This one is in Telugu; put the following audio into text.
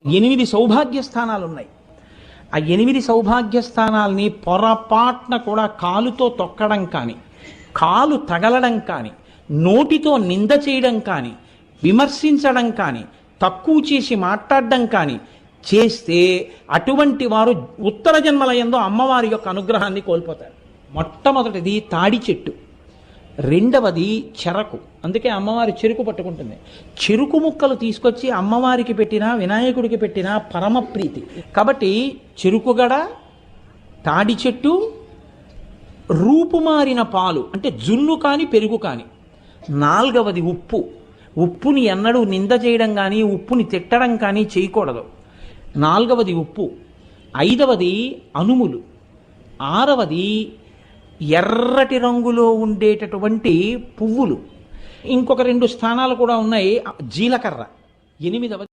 8 సౌభాగ్య స్థానాలు ఉన్నాయి. ఆ 8 సౌభాగ్య స్థానాల్ని పొరపాటున కూడా కాలుతో తొక్కడం కానీ, కాలు తగలడం కానీ, నోటితో నింద చేయడం కానీ, విమర్శించడం కానీ, తక్కువ చేసి మాట్లాడడం కానీ చేస్తే అటువంటి వారు ఉత్తర జన్మలయందు అమ్మవారి యొక్క అనుగ్రహాన్ని కోల్పోతారు. మొట్టమొదటిది తాడి చెట్టు, రెండవది చెరకు. అందుకే అమ్మవారి చెరుకు పట్టుకుంటుంది. చెరుకు ముక్కలు తీసుకొచ్చి అమ్మవారికి పెట్టినా వినాయకుడికి పెట్టినా పరమ ప్రీతి. కాబట్టి చెరుకుగడ, తాడి చెట్టు, రూపుమారిన పాలు అంటే జున్ను కానీ పెరుగు కానీ. నాలుగవది ఉప్పు. ఉప్పుని ఎన్నడూ నింద చేయడం కానీ ఉప్పుని తిట్టడం కానీ చేయకూడదు. నాలుగవది ఉప్పు. ఐదవది అనుములు. ఆరవది ఎర్రటి రంగులో ఉండేటటువంటి పువ్వులు. ఇంకొక 2 స్థానాలు కూడా ఉన్నాయి. జీలకర్ర. 8వది